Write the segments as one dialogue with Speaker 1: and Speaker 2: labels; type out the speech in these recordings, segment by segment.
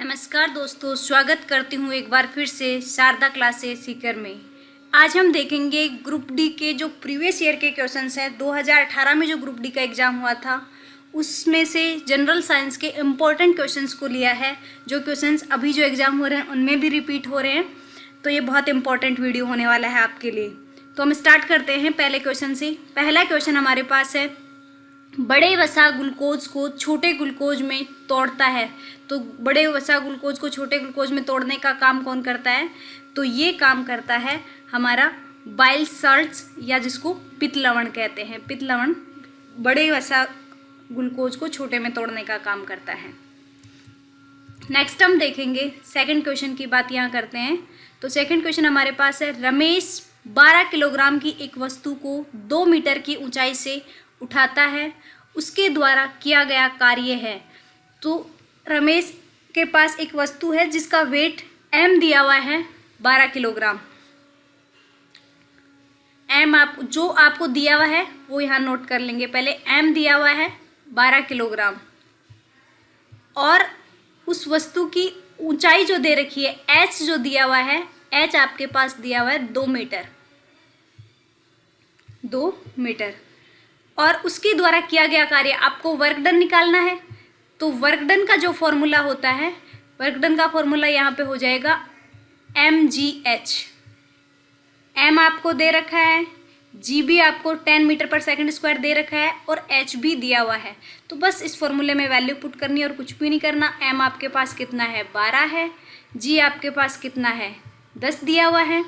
Speaker 1: नमस्कार दोस्तों, स्वागत करती हूँ एक बार फिर से शारदा क्लासेस सीकर में। आज हम देखेंगे ग्रुप डी के जो प्रीवियस ईयर के क्वेश्चंस हैं। 2018 में जो ग्रुप डी का एग्ज़ाम हुआ था उसमें से जनरल साइंस के इम्पोर्टेंट क्वेश्चंस को लिया है। जो क्वेश्चंस अभी जो एग्ज़ाम हो रहे हैं उनमें भी रिपीट हो रहे हैं, तो ये बहुत इंपॉर्टेंट वीडियो होने वाला है आपके लिए। तो हम स्टार्ट करते हैं पहले क्वेश्चन से। पहला क्वेश्चन हमारे पास है, बड़े वसा ग्लूकोज को छोटे ग्लूकोज में तोड़ता है। तो बड़े वसा ग्लूकोज को छोटे ग्लूकोज में तोड़ने का काम कौन करता है? तो ये काम करता है हमारा बाइल साल्ट्स, या जिसको पित्त लवण कहते हैं। पित्त लवण बड़े वसा ग्लूकोज को छोटे में तोड़ने का काम करता है। नेक्स्ट हम देखेंगे सेकंड क्वेश्चन की बात यहाँ करते हैं। तो सेकंड क्वेश्चन हमारे पास है, रमेश 12 किलोग्राम की एक वस्तु को 2 मीटर की ऊंचाई से उठाता है, उसके द्वारा किया गया कार्य है। तो रमेश के पास एक वस्तु है जिसका वेट m दिया हुआ है 12 किलोग्राम। m जो आपको दिया हुआ है वो यहाँ नोट कर लेंगे। पहले m दिया हुआ है 12 किलोग्राम और उस वस्तु की ऊंचाई जो दे रखी है h जो दिया हुआ है, h आपके पास दिया हुआ है 2 मीटर और उसके द्वारा किया गया कार्य, आपको वर्क डन निकालना है। तो वर्क डन का जो फॉर्मूला होता है, वर्क डन का फॉर्मूला यहाँ पे हो जाएगा mgh। m आपको दे रखा है, g भी आपको 10 मीटर पर सेकंड स्क्वायर दे रखा है और h भी दिया हुआ है। तो बस इस फॉर्मूले में वैल्यू पुट करनी है और कुछ भी नहीं करना। m आपके पास कितना है? 12 है। g आपके पास कितना है? 10 दिया हुआ है।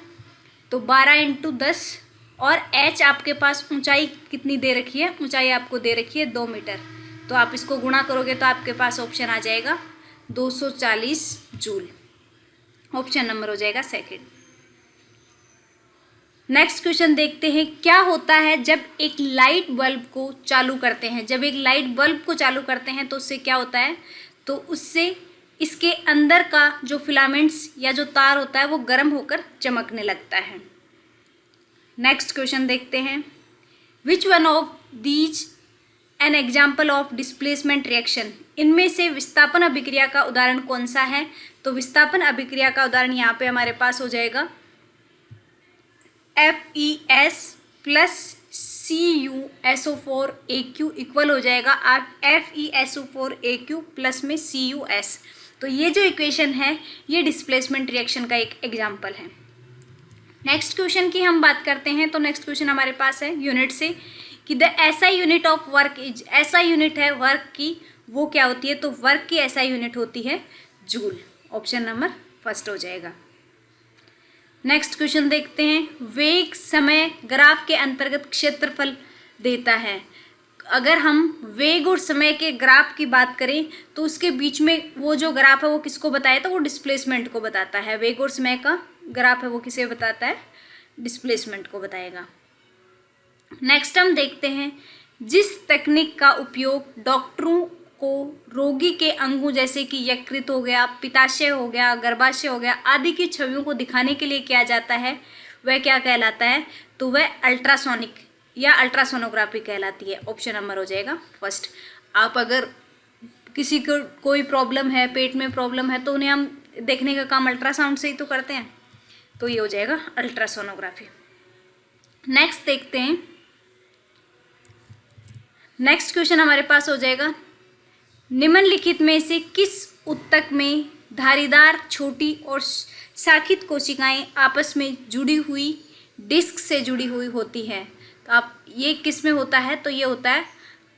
Speaker 1: तो 12 इंटू 10 और h आपके पास ऊंचाई कितनी दे रखी है? ऊंचाई आपको दे रखी है 2 मीटर। तो आप इसको गुणा करोगे तो आपके पास ऑप्शन आ जाएगा 240 जूल। ऑप्शन नंबर हो जाएगा सेकंड। नेक्स्ट क्वेश्चन देखते हैं, क्या होता है जब एक लाइट बल्ब को चालू करते हैं? जब एक लाइट बल्ब को चालू करते हैं तो उससे क्या होता है? तो उससे इसके अंदर का जो फिलामेंट्स या जो तार होता है वो गर्म होकर चमकने लगता है। नेक्स्ट क्वेश्चन देखते हैं, which one of these an example of displacement reaction? इनमें से विस्थापन अभिक्रिया का उदाहरण कौन सा है? तो विस्थापन अभिक्रिया का उदाहरण यहाँ पे हमारे पास हो जाएगा FeS प्लस CuSO4AQ इक्वल हो जाएगा FeSO4AQ प्लस में CuS। तो ये जो इक्वेशन है ये डिस्प्लेसमेंट रिएक्शन का एक एग्जाम्पल है। नेक्स्ट क्वेश्चन की हम बात करते हैं। तो नेक्स्ट क्वेश्चन हमारे पास है यूनिट से कि the SI unit of work is, SI unit है वर्क की, वो क्या होती है? तो वर्क की SI यूनिट होती है जूल। ऑप्शन नंबर फर्स्ट हो जाएगा। नेक्स्ट क्वेश्चन देखते हैं, वेग समय ग्राफ के अंतर्गत क्षेत्रफल देता है। अगर हम वेग और समय के ग्राफ की बात करें तो उसके बीच में वो जो ग्राफ है वो किसको बताया? तो वो डिस्प्लेसमेंट को बताता है। वेग और समय का ग्राफ है वो किसे बताता है? डिस्प्लेसमेंट को बताएगा। नेक्स्ट हम देखते हैं, जिस तकनीक का उपयोग डॉक्टरों को रोगी के अंगों जैसे कि यकृत हो गया, पित्ताशय हो गया, गर्भाशय हो गया आदि की छवियों को दिखाने के लिए किया जाता है, वह क्या कहलाता है? तो वह अल्ट्रासोनिक या अल्ट्रासोनोग्राफी कहलाती है। ऑप्शन नंबर हो जाएगा फर्स्ट। आप अगर किसी को कोई प्रॉब्लम है, पेट में प्रॉब्लम है, तो उन्हें हम देखने का काम अल्ट्रासाउंड से ही तो करते हैं, तो ये हो जाएगा अल्ट्रासोनोग्राफी। नेक्स्ट देखते हैं, नेक्स्ट क्वेश्चन हमारे पास हो जाएगा, निम्नलिखित में से किस ऊतक में धारीदार छोटी और शाखित कोशिकाएं आपस में जुड़ी हुई डिस्क से जुड़ी हुई होती है? तो आप ये किस में होता है? तो ये होता है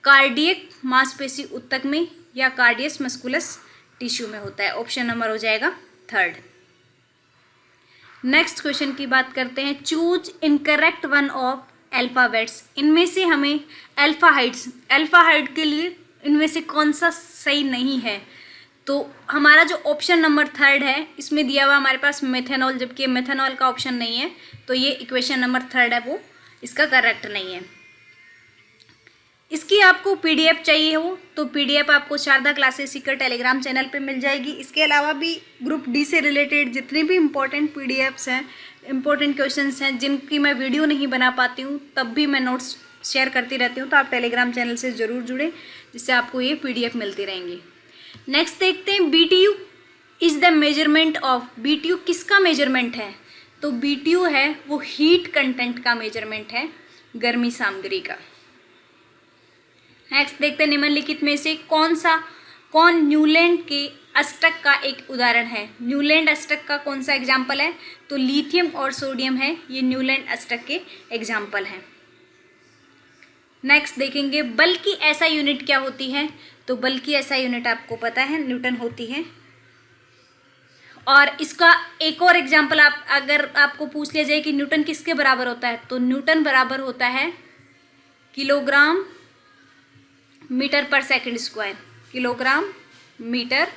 Speaker 1: कार्डियक मांसपेशी ऊतक में या कार्डियस मस्कुलस टिश्यू में होता है। ऑप्शन नंबर हो जाएगा थर्ड। नेक्स्ट क्वेश्चन की बात करते हैं, choose incorrect one of alphabets. इनमें से हमें अल्फाहाइड के लिए इनमें से कौन सा सही नहीं है? तो हमारा जो ऑप्शन नंबर थर्ड है इसमें दिया हुआ हमारे पास मेथेनॉल, जबकि मेथेनॉल का ऑप्शन नहीं है, तो ये इक्वेशन नंबर थर्ड है वो इसका करेक्ट नहीं है। इसकी आपको PDF चाहिए हो तो PDF आपको Sharda classes Sikar Telegram channel पे मिल जाएगी। इसके अलावा भी ग्रुप डी से रिलेटेड जितने भी इम्पोर्टेंट PDFs हैं, इम्पोर्टेंट क्वेश्चंस हैं जिनकी मैं वीडियो नहीं बना पाती हूँ तब भी मैं नोट्स शेयर करती रहती हूँ, तो आप टेलीग्राम चैनल से ज़रूर जुड़ें जिससे आपको ये PDF मिलती रहेंगी। नेक्स्ट देखते हैं BTU is the measurement of BTU किसका मेजरमेंट है? तो BTU है वो हीट कंटेंट का मेजरमेंट है, गर्मी सामग्री का। नेक्स्ट देखते हैं निम्नलिखित में से कौन न्यूलैंड के अष्टक का एक उदाहरण है? न्यूलैंड अष्टक का कौन सा एग्जाम्पल है? तो लिथियम और सोडियम है, ये न्यूलैंड अष्टक के एग्जाम्पल हैं। नेक्स्ट देखेंगे बल की ऐसा यूनिट क्या होती है? तो बल की ऐसा यूनिट आपको पता है न्यूटन होती है। और इसका एक और एग्जाम्पल अगर आपको पूछ लिया जाए कि न्यूटन किसके बराबर होता है, तो न्यूटन बराबर होता है kilogram metre per second square, kilogram metre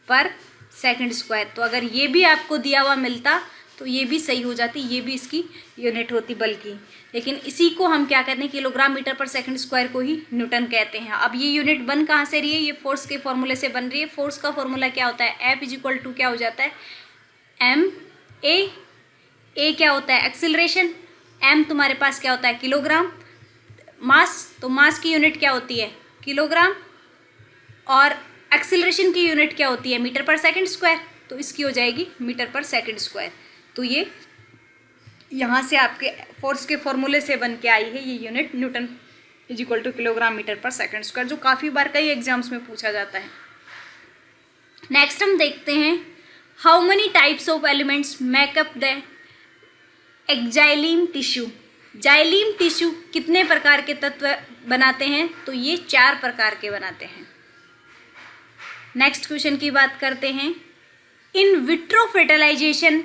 Speaker 1: per second square. तो अगर ये भी आपको दिया हुआ मिलता तो ये भी सही हो जाती, ये भी इसकी यूनिट होती बल की। लेकिन इसी को हम क्या कहते हैं, kilogram metre per second square को ही न्यूटन कहते हैं। अब ये यूनिट बन कहाँ से रही है? ये फोर्स के फॉर्मूले से बन रही है। फोर्स का फॉर्मूला क्या होता है? F इक्वल टू क्या हो जाता है? ma। क्या होता है? एक्सिलरेशन। m तुम्हारे पास क्या होता है? किलोग्राम। मास, तो मास की यूनिट क्या होती है? किलोग्राम। और एक्सिलरेशन की यूनिट क्या होती है? Metre per second square. तो इसकी हो जाएगी मीटर पर सेकंड स्क्वायर। तो ये यहाँ से आपके फोर्स के फॉर्मूले से बन के आई है ये unit, newton is equal to kilogram metre per second square, जो काफ़ी बार कई एग्जाम्स में पूछा जाता है। नेक्स्ट हम देखते हैं how many types of elements make up the xylem tissue. Xylem tissue कितने प्रकार के तत्व बनाते हैं? तो ये 4 प्रकार के बनाते हैं। नेक्स्ट क्वेश्चन की बात करते हैं। इन विट्रो फर्टिलाइजेशन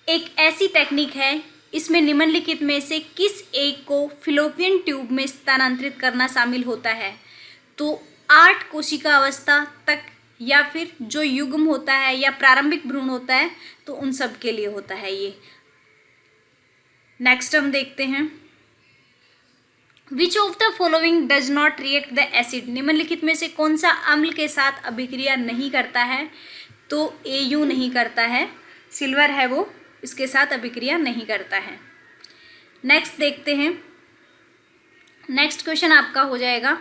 Speaker 1: एक ऐसी टेक्निक है, इसमें निम्नलिखित में से किस एक को फिलोपियन ट्यूब में स्थानांतरित करना शामिल होता है? तो 8 कोशिका अवस्था तक, या फिर जो युग्म होता है या प्रारंभिक भ्रूण होता है, तो उन सब के लिए होता है ये। नेक्स्ट हम देखते हैं which of the following does not react the acid. निम्नलिखित में से कौन सा अम्ल के साथ अभिक्रिया नहीं करता है? तो AU नहीं करता है, सिल्वर है वो, इसके साथ अभिक्रिया नहीं करता है। नेक्स्ट देखते हैं, नेक्स्ट क्वेश्चन आपका हो जाएगा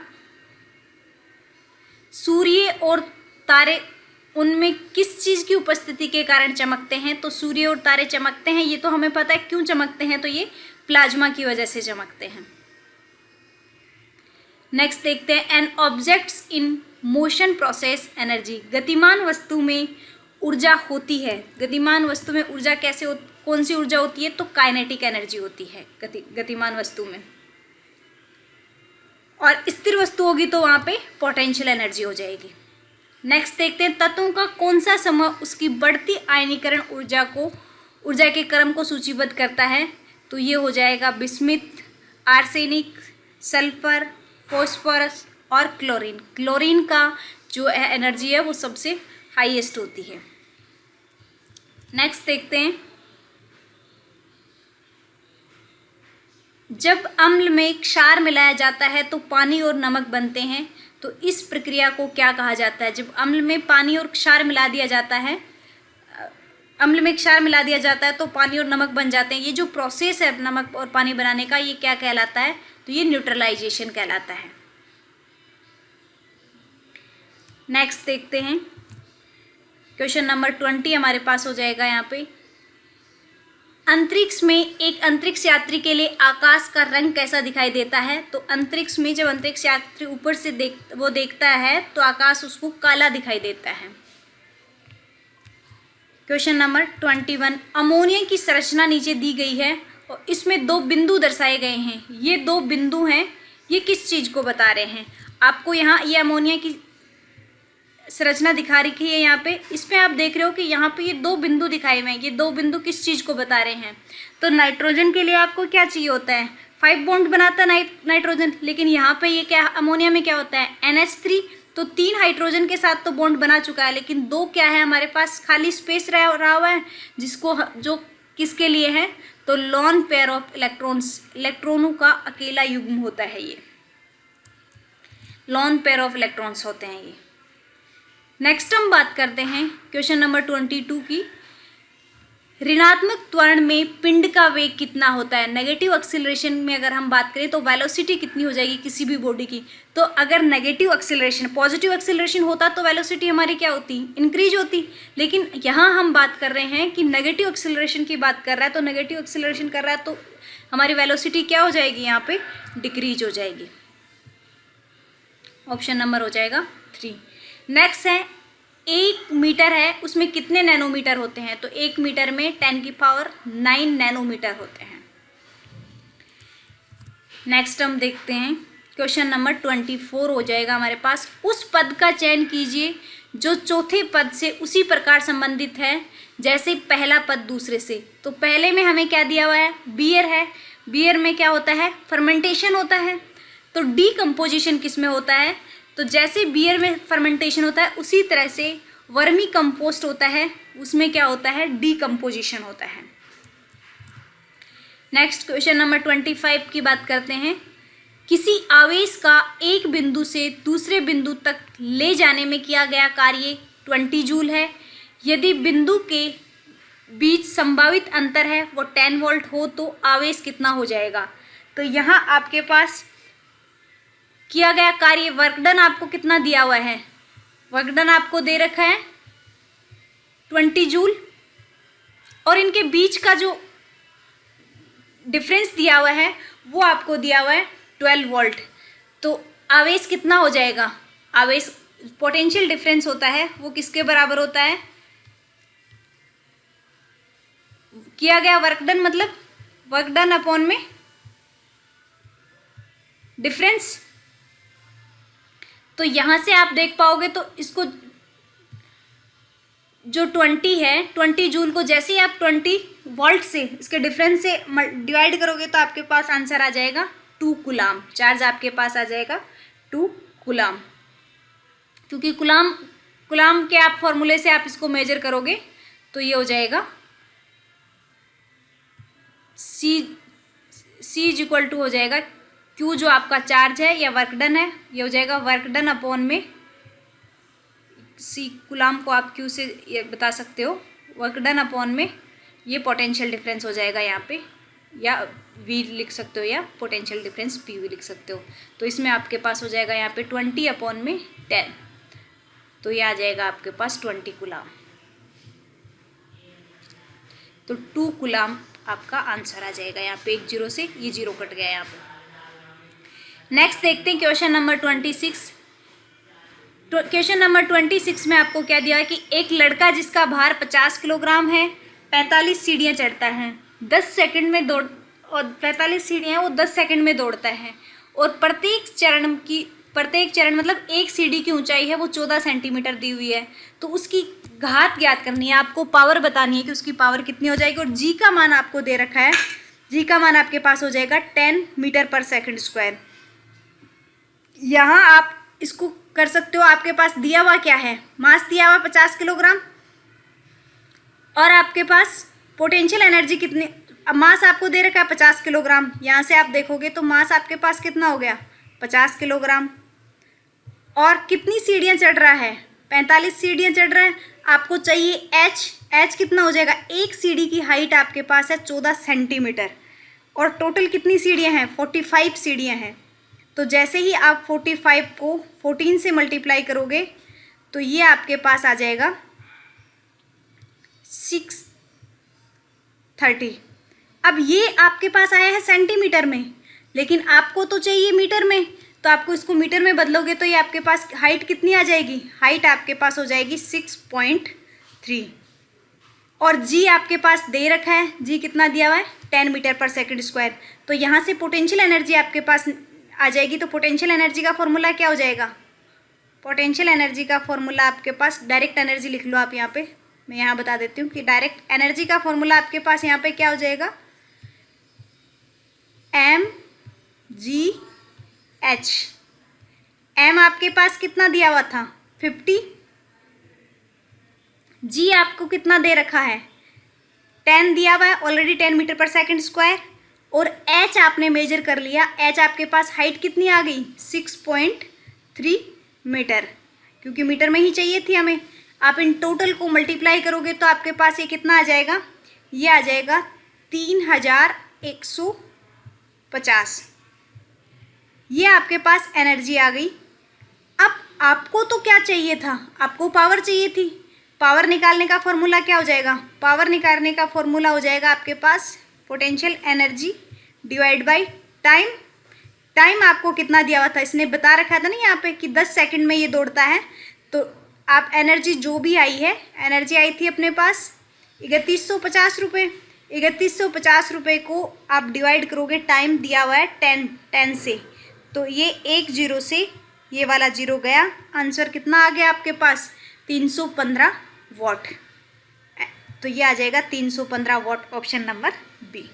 Speaker 1: सूर्य और तारे उनमें किस चीज़ की उपस्थिति के कारण चमकते हैं? तो सूर्य और तारे चमकते हैं, ये तो हमें पता है क्यों चमकते हैं, तो ये प्लाज्मा की वजह से चमकते हैं। नेक्स्ट देखते हैं an objects in motion process energy. गतिमान वस्तु में ऊर्जा होती है, गतिमान वस्तु में ऊर्जा कौन सी ऊर्जा होती है? तो काइनेटिक एनर्जी होती है गतिमान वस्तु में। और स्थिर वस्तु होगी तो वहाँ पे पोटेंशियल एनर्जी हो जाएगी। नेक्स्ट देखते हैं तत्वों का कौन सा समूह उसकी बढ़ती आयनीकरण ऊर्जा के क्रम को सूचीबद्ध करता है? तो ये हो जाएगा बिस्मिथ, आर्सेनिक, सल्फर, फॉस्फोरस और क्लोरीन। क्लोरीन का जो एनर्जी है वो सबसे हाईएस्ट होती है। नेक्स्ट देखते हैं जब अम्ल में क्षार मिलाया जाता है तो पानी और नमक बनते हैं, तो इस प्रक्रिया को क्या कहा जाता है? जब अम्ल में पानी और क्षार मिला दिया जाता है, अम्ल में क्षार मिला दिया जाता है तो पानी और नमक बन जाते हैं। ये जो प्रोसेस है नमक और पानी बनाने का, ये क्या कहलाता है? तो ये न्यूट्रलाइजेशन कहलाता है। नेक्स्ट देखते हैं क्वेश्चन नंबर 20 हमारे पास हो जाएगा यहाँ पे। अंतरिक्ष में एक अंतरिक्ष यात्री के लिए आकाश का रंग कैसा दिखाई देता है? तो अंतरिक्ष में जब अंतरिक्ष यात्री ऊपर से देखता है तो आकाश उसको काला दिखाई देता है। क्वेश्चन नंबर 21 अमोनिया की संरचना नीचे दी गई है और इसमें 2 बिंदु दर्शाए गए हैं। ये 2 बिंदु हैं, ये किस चीज़ को बता रहे हैं? आपको यहाँ ये अमोनिया की संरचना दिखा रखी है यहाँ पे, इसमें आप देख रहे हो कि यहाँ पे ये 2 बिंदु दिखाए हुए हैं। ये 2 बिंदु किस चीज़ को बता रहे हैं? तो नाइट्रोजन के लिए आपको क्या चाहिए होता है? 5 बॉन्ड बनाता है नाइट्रोजन, लेकिन यहाँ पे ये क्या अमोनिया में क्या होता है? NH3। तो 3 हाइड्रोजन के साथ तो बॉन्ड बना चुका है, लेकिन 2 क्या है हमारे पास? खाली स्पेस रहा हुआ है, जिसको जो किसके लिए है? तो लॉन पेयर ऑफ इलेक्ट्रॉन्स, इलेक्ट्रॉनों का अकेला युग्म होता है, ये लॉन पेयर ऑफ इलेक्ट्रॉन्स होते हैं ये। नेक्स्ट हम बात करते हैं क्वेश्चन नंबर 22 की। ऋणात्मक त्वरण में पिंड का वेग कितना होता है। नेगेटिव एक्सीलरेशन में अगर हम बात करें तो वेलोसिटी कितनी हो जाएगी किसी भी बॉडी की। तो अगर नेगेटिव एक्सीलरेशन, पॉजिटिव एक्सीलरेशन होता तो वेलोसिटी हमारी क्या होती, इंक्रीज होती। लेकिन यहाँ हम बात कर रहे हैं कि नेगेटिव एक्सीलरेशन की बात कर रहा है, तो नेगेटिव एक्सीलरेशन कर रहा है तो हमारी वेलोसिटी क्या हो जाएगी, यहाँ पे डिक्रीज हो जाएगी। ऑप्शन नंबर हो जाएगा 3। नेक्स्ट है 1 मीटर है, उसमें कितने नैनोमीटर होते हैं। तो 1 मीटर में 10⁹ नैनोमीटर होते हैं। नेक्स्ट हम देखते हैं क्वेश्चन नंबर 24 हो जाएगा हमारे पास। उस पद का चयन कीजिए जो चौथे पद से उसी प्रकार संबंधित है जैसे पहला पद दूसरे से। तो पहले में हमें क्या दिया हुआ है, बियर है। बियर में क्या होता है, फर्मेंटेशन होता है। तो डीकम्पोजिशन किस में होता है, तो जैसे बियर में फर्मेंटेशन होता है उसी तरह से वर्मी कंपोस्ट होता है, उसमें क्या होता है, डीकम्पोजिशन होता है। नेक्स्ट क्वेश्चन नंबर 25 की बात करते हैं। किसी आवेश का एक बिंदु से दूसरे बिंदु तक ले जाने में किया गया कार्य 20 जूल है। यदि बिंदु के बीच संभावित अंतर है वो 10 वोल्ट हो तो आवेश कितना हो जाएगा। तो यहाँ आपके पास किया गया कार्य, वर्क डन आपको कितना दिया हुआ है, वर्क डन आपको दे रखा है 20 जूल, और इनके बीच का जो डिफरेंस दिया हुआ है वो आपको दिया हुआ है 12 वोल्ट। तो आवेश कितना हो जाएगा, आवेश पोटेंशियल डिफरेंस होता है वो किसके बराबर होता है, किया गया वर्क डन मतलब वर्क डन अपॉन में डिफरेंस। तो यहाँ से आप देख पाओगे तो इसको जो 20 है 20 जूल को जैसे ही आप 20 वोल्ट से इसके डिफरेंस से डिवाइड करोगे तो आपके पास आंसर आ जाएगा 2 कूलाम। चार्ज आपके पास आ जाएगा 2 कूलाम, क्योंकि कूलाम के आप फॉर्मूले से आप इसको मेजर करोगे तो ये हो जाएगा C इक्वल टू हो जाएगा Q जो आपका चार्ज है या वर्क डन है, ये हो जाएगा वर्क डन अपॉन में C। कूलाम को आप Q से ये बता सकते हो, वर्क डन अपॉन में ये पोटेंशियल डिफरेंस हो जाएगा यहाँ पे, या V लिख सकते हो या पोटेंशियल डिफरेंस PV लिख सकते हो। तो इसमें आपके पास हो जाएगा यहाँ पे 20 अपॉन में 10, तो ये आ जाएगा आपके पास 20 कूलाम। तो 2 कूलाम आपका आंसर आ जाएगा यहाँ पे, 1 0 से ये 0 कट गया यहाँ पे। नेक्स्ट देखते हैं क्वेश्चन नंबर 26। क्वेश्चन नंबर 26 में आपको क्या दिया है कि एक लड़का जिसका भार 50 किलोग्राम है 45 सीढ़ियाँ चढ़ता है 10 सेकंड में दौड़, और 45 सीढ़ियाँ वो 10 सेकंड में दौड़ता है, और प्रत्येक चरण मतलब एक सीढ़ी की ऊंचाई है वो 14 सेंटीमीटर दी हुई है। तो उसकी घात ज्ञात करनी है, आपको पावर बतानी है कि उसकी पावर कितनी हो जाएगी, और जी का मान आपको दे रखा है, जी का मान आपके पास हो जाएगा 10 मीटर पर सेकंड स्क्वायर। यहाँ आप इसको कर सकते हो, आपके पास दिया हुआ क्या है, मास दिया हुआ 50 किलोग्राम, और आपके पास पोटेंशियल एनर्जी कितनी, मास आपको दे रखा है 50 किलोग्राम। यहाँ से आप देखोगे तो मास आपके पास कितना हो गया 50 किलोग्राम, और कितनी सीढ़ियाँ चढ़ रहा है 45 सीढ़ियाँ चढ़ रहा है। आपको चाहिए एच कितना हो जाएगा, एक सीढ़ी की हाइट आपके पास है 14 सेंटीमीटर, और टोटल कितनी सीढ़ियाँ हैं 45 सीढ़ियाँ हैं। तो जैसे ही आप 45 को 14 से मल्टीप्लाई करोगे तो ये आपके पास आ जाएगा 630। अब ये आपके पास आया है सेंटीमीटर में, लेकिन आपको तो चाहिए मीटर में, तो आपको इसको मीटर में बदलोगे तो ये आपके पास हाइट कितनी आ जाएगी, हाइट आपके पास हो जाएगी 6.3, और जी आपके पास दे रखा है, जी कितना दिया हुआ है 10 मीटर पर सेकंड स्क्वायर। तो यहाँ से पोटेंशियल एनर्जी आपके पास आ जाएगी। तो पोटेंशियल एनर्जी का फॉर्मूला क्या हो जाएगा, पोटेंशियल एनर्जी का फॉर्मूला आपके पास, डायरेक्ट एनर्जी लिख लो आप यहाँ पे, मैं यहाँ बता देती हूँ कि डायरेक्ट एनर्जी का फॉर्मूला आपके पास यहाँ पे क्या हो जाएगा, mgh। m आपके पास कितना दिया हुआ था 50, g आपको कितना दे रखा है 10 दिया हुआ है already, 10 metre per second square, और h आपने मेजर कर लिया, h आपके पास हाइट कितनी आ गई 6.3 मीटर, क्योंकि मीटर में ही चाहिए थी हमें। आप इन टोटल को मल्टीप्लाई करोगे तो आपके पास ये कितना आ जाएगा, ये आ जाएगा 3150। ये आपके पास एनर्जी आ गई। अब आपको तो क्या चाहिए था, आपको पावर चाहिए थी। पावर निकालने का फॉर्मूला क्या हो जाएगा, पावर निकालने का फॉर्मूला हो जाएगा आपके पास potential energy divide by time. Time आपको कितना दिया हुआ था, इसने बता रखा था ना यहाँ पे कि 10 सेकंड में ये दौड़ता है। तो आप एनर्जी जो भी आई है, एनर्जी आई थी अपने पास 3150 रुपये। 3150 रुपये को आप डिवाइड करोगे, टाइम दिया हुआ है 10 से, तो ये एक जीरो से ये वाला जीरो गया, आंसर कितना आ गया आपके पास 315 वॉट। तो ये आ जाएगा 315 watt, option number B.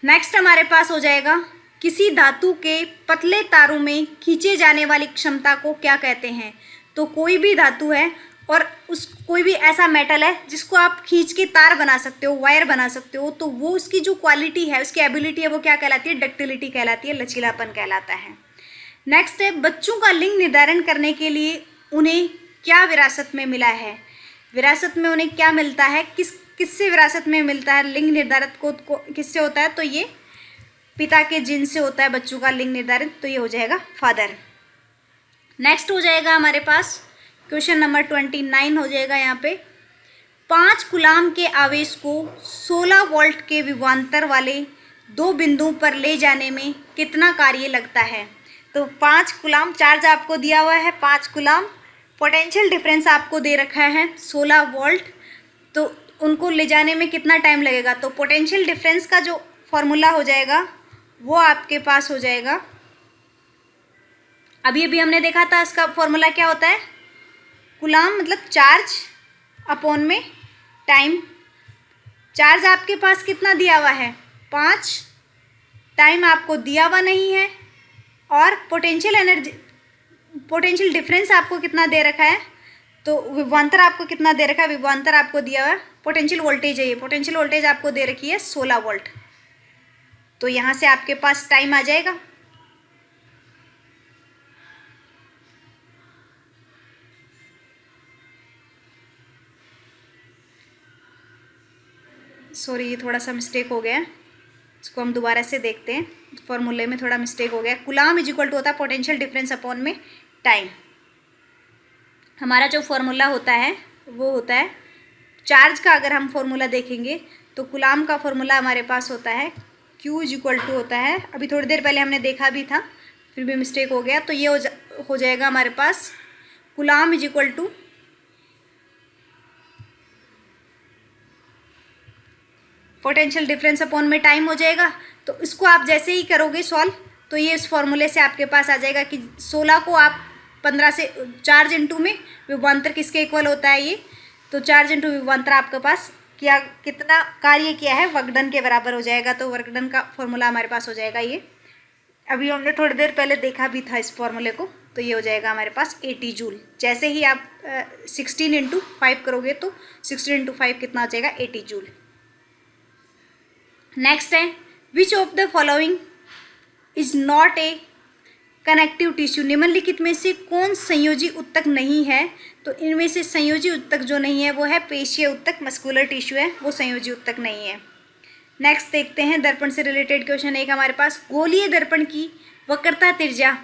Speaker 1: Next हमारे पास हो जाएगा किसी धातु के पतले तारों में खींचे जाने वाली क्षमता को क्या कहते हैं। तो कोई भी धातु है और कोई भी ऐसा मेटल है जिसको आप खींच के तार बना सकते हो, वायर बना सकते हो, तो वो उसकी जो क्वालिटी है, उसकी एबिलिटी है, वो क्या कहलाती है, डक्टिलिटी कहलाती है, लचीलापन कहलाता है। नेक्स्ट है बच्चों का लिंग निर्धारण करने के लिए उन्हें क्या विरासत में मिला है। विरासत में उन्हें क्या मिलता है, किससे विरासत में मिलता है लिंग निर्धारित को किससे होता है, तो ये पिता के जिन से होता है बच्चों का लिंग निर्धारित, तो ये हो जाएगा फादर। नेक्स्ट हो जाएगा हमारे पास क्वेश्चन नंबर 29 हो जाएगा यहाँ पे 5 कूलाम के आवेश को 16 वोल्ट के विभवांतर वाले 2 बिंदुओं पर ले जाने में कितना कार्य लगता है। तो 5 कूलाम चार्ज आपको दिया हुआ है, 5 कूलाम पोटेंशियल डिफरेंस आपको दे रखा है 16 वोल्ट, तो उनको ले जाने में कितना टाइम लगेगा। तो पोटेंशियल डिफरेंस का जो फॉर्मूला हो जाएगा वो आपके पास हो जाएगा, अभी हमने देखा था, इसका फॉर्मूला क्या होता है, कूलाम मतलब चार्ज अपॉन में टाइम। चार्ज आपके पास कितना दिया हुआ है 5, टाइम आपको दिया हुआ नहीं है, और पोटेंशियल डिफरेंस आपको कितना दे रखा है, तो विभवांतर आपको कितना दे रखा है, विभवांतर आपको दिया हुआ है, पोटेंशियल वोल्टेज है ये, पोटेंशियल वोल्टेज आपको दे रखी है 16 वोल्ट। तो यहाँ से आपके पास टाइम आ जाएगा। सॉरी, ये थोड़ा सा मिस्टेक हो गया है, इसको हम दोबारा से देखते हैं, फॉर्मूले में थोड़ा मिस्टेक हो गया। कूलाम इज इक्वल टू होता है पोटेंशियल डिफरेंस अपॉन में टाइम। हमारा जो फॉर्मूला होता है वो होता है चार्ज का, अगर हम फॉर्मूला देखेंगे तो कूलाम का फॉर्मूला हमारे पास होता है Q इज इक्वल टू होता है, अभी थोड़ी देर पहले हमने देखा भी था, फिर भी मिस्टेक हो गया, तो ये हो जाएगा हमारे पास coulomb is equal to potential difference upon में टाइम हो जाएगा। तो इसको आप जैसे ही करोगे सॉल्व, तो ये इस फॉर्मूले से आपके पास आ जाएगा कि 16 को आप 15 से चार्ज इंटू में विभवांतर किसके इक्वल होता है ये, तो चार्ज इंटू विभवांतर आपके पास क्या कितना कार्य किया है वर्कडन के बराबर हो जाएगा। तो वर्कडन का फॉर्मूला हमारे पास हो जाएगा ये, अभी हमने थोड़ी देर पहले देखा भी था इस फॉर्मूले को, तो ये हो जाएगा हमारे पास 80 जूल। जैसे ही आप 16 इंटू 5 करोगे तो 16 इंटू 5 कितना हो जाएगा 80 जूल। नेक्स्ट है which of the following is not a connective tissue. निम्नलिखित में से कौन संयोजी उत्तक नहीं है। तो इनमें से संयोजी उत्तक जो नहीं है वो है पेशीय उत्तक, मस्कुलर टिश्यू है, वो संयोजी उत्तक नहीं है। नेक्स्ट देखते हैं दर्पण से रिलेटेड क्वेश्चन एक हमारे पास, गोलीय दर्पण की वक्रता त्रिज्या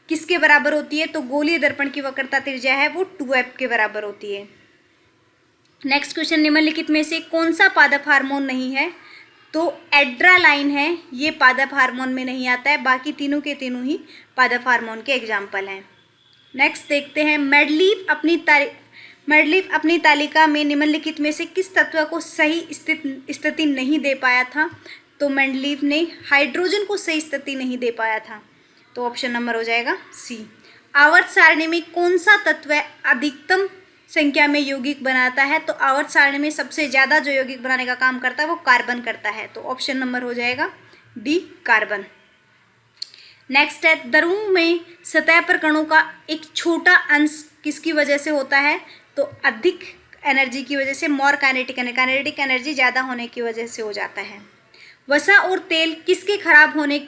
Speaker 1: किसके बराबर होती है। तो गोलीय दर्पण की वक्रता त्रिज्या है वो 2f के बराबर होती है। नेक्स्ट क्वेश्चन, निम्नलिखित में से कौन सा पादप हार्मोन नहीं है। तो एड्रालाइन है, ये पादप हार्मोन में नहीं आता है, बाकी तीनों के तीनों ही पादप हार्मोन के एग्जाम्पल हैं। नेक्स्ट देखते हैं मेडलीफ अपनी तालिका में निम्नलिखित में से किस तत्व को सही स्थिति नहीं दे पाया था। तो मेडलीफ ने हाइड्रोजन को सही स्थिति नहीं दे पाया था, तो ऑप्शन नंबर हो जाएगा सी। आवर्त सारणी में कौन सा तत्व अधिकतम संख्या में यौगिक बनाता है। तो आवर्त सारणी में सबसे ज़्यादा जो यौगिक बनाने का काम करता है वो कार्बन करता है, तो ऑप्शन नंबर हो जाएगा डी कार्बन। नेक्स्ट है द्रव में सतह पर कणों का एक छोटा अंश किसकी वजह से होता है। तो अधिक एनर्जी की वजह से, मोर काइनेटिक एनर्जी ज़्यादा होने की वजह से हो जाता है। वसा और तेल किसके खराब होने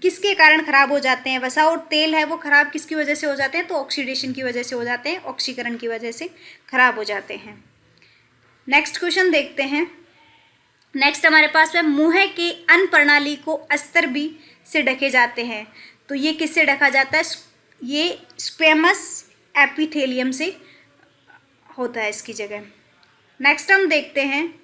Speaker 1: किसके कारण खराब हो जाते हैं? वसा और तेल है वो खराब किसकी वजह से हो जाते हैं? तो ऑक्सीडेशन की वजह से हो जाते हैं, ऑक्सीकरण की वजह से खराब हो जाते हैं। नेक्स्ट क्वेश्चन देखते हैं। नेक्स्ट हमारे पास है मुंह के अन्न प्रणाली को अस्तर बी से ढके जाते हैं। तो ये किससे ढका जाता है? ये स्क्वेमस एपिथेलियम से होता है इसकी जगह। नेक्स्ट हम देखते हैं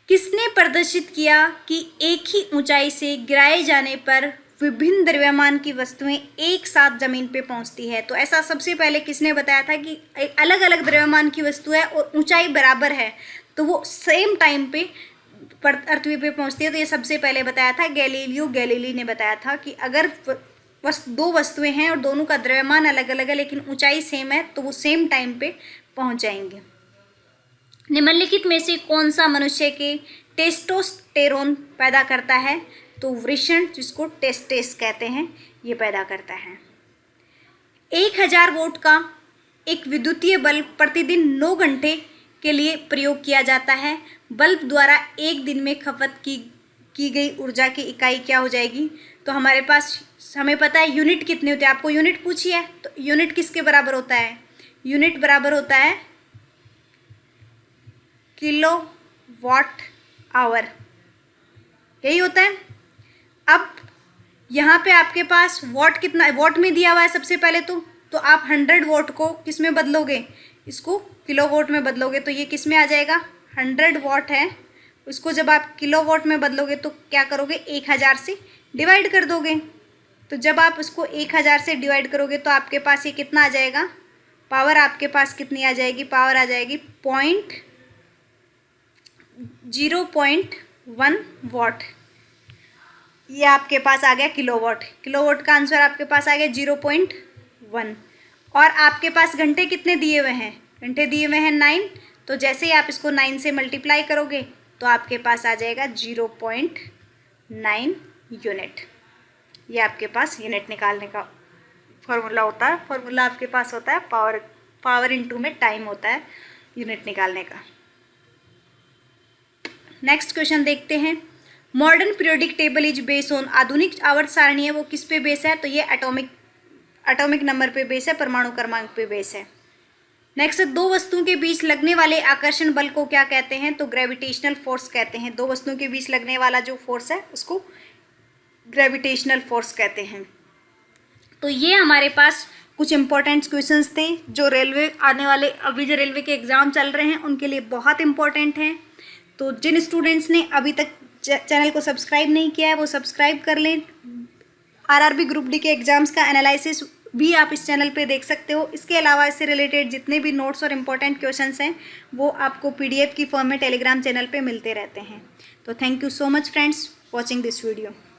Speaker 1: किसने प्रदर्शित किया कि एक ही ऊंचाई से गिराए जाने पर विभिन्न द्रव्यमान की वस्तुएं एक साथ जमीन पे पहुंचती है। तो ऐसा सबसे पहले किसने बताया था कि अलग अलग द्रव्यमान की वस्तु है और ऊंचाई बराबर है तो वो सेम टाइम पे पृथ्वी पे पहुंचती है। तो ये सबसे पहले बताया था गैलीलियो गैलीली ने बताया था कि अगर दो वस्तुएं हैं और दोनों का द्रव्यमान अलग अलग है लेकिन ऊंचाई सेम है तो वो सेम टाइम पे पहुंच जाएंगे। निम्नलिखित में से कौन सा मनुष्य के टेस्टोस्टेरोन पैदा करता है? तो वृषण, जिसको टेस्टेस कहते हैं, ये पैदा करता है। 1000 वोल्ट का एक विद्युतीय बल्ब प्रतिदिन 9 घंटे के लिए प्रयोग किया जाता है। बल्ब द्वारा एक दिन में खपत की गई ऊर्जा की इकाई क्या हो जाएगी? तो हमारे पास हमें पता है यूनिट कितने होते हैं, आपको यूनिट पूछी है तो यूनिट किसके बराबर होता है? यूनिट बराबर होता है किलो वाट आवर, यही होता है। अब यहाँ पे आपके पास वॉट कितना वॉट में दिया हुआ है सबसे पहले तो आप 100 वॉट को किस में बदलोगे? इसको किलो वॉट में बदलोगे तो ये किस में आ जाएगा? 100 वॉट है, उसको जब आप किलो वॉट में बदलोगे तो क्या करोगे? 1000 से डिवाइड कर दोगे। तो जब आप उसको 1000 से डिवाइड करोगे तो आपके पास ये कितना आ जाएगा? पावर आपके पास कितनी आ जाएगी? पावर आ जाएगी 0.1 वॉट। ये आपके पास आ गया किलोवाट। किलोवाट का आंसर आपके पास आ गया 0.1। और आपके पास घंटे कितने दिए हुए हैं? घंटे दिए हुए हैं 9। तो जैसे ही आप इसको 9 से मल्टीप्लाई करोगे तो आपके पास आ जाएगा 0.9 यूनिट। ये आपके पास यूनिट निकालने का फॉर्मूला होता है। फॉर्मूला आपके पास होता है पावर इनटू में टाइम होता है यूनिट निकालने का। नेक्स्ट क्वेश्चन देखते हैं। Modern periodic table is base on, आधुनिक आवर्त सारणी है वो किस पे बेस है? तो ये एटॉमिक नंबर पे बेस है, परमाणु क्रमांक पे बेस है। नेक्स्ट, दो वस्तुओं के बीच लगने वाले आकर्षण बल को क्या कहते हैं? तो ग्रेविटेशनल फोर्स कहते हैं। दो वस्तुओं के बीच लगने वाला जो फोर्स है उसको ग्रेविटेशनल फोर्स कहते हैं। तो ये हमारे पास कुछ इंपॉर्टेंट क्वेश्चंस थे जो रेलवे आने वाले अभी जो रेलवे के एग्ज़ाम चल रहे हैं उनके लिए बहुत इंपॉर्टेंट हैं। तो जिन स्टूडेंट्स ने अभी तक चैनल को सब्सक्राइब नहीं किया है वो सब्सक्राइब कर लें। आरआरबी ग्रुप डी के एग्ज़ाम्स का एनालिसिस भी आप इस चैनल पे देख सकते हो। इसके अलावा इससे रिलेटेड जितने भी नोट्स और इम्पोर्टेंट क्वेश्चंस हैं वो आपको PDF की फॉर्म में टेलीग्राम चैनल पे मिलते रहते हैं। तो thank you so much friends watching this video.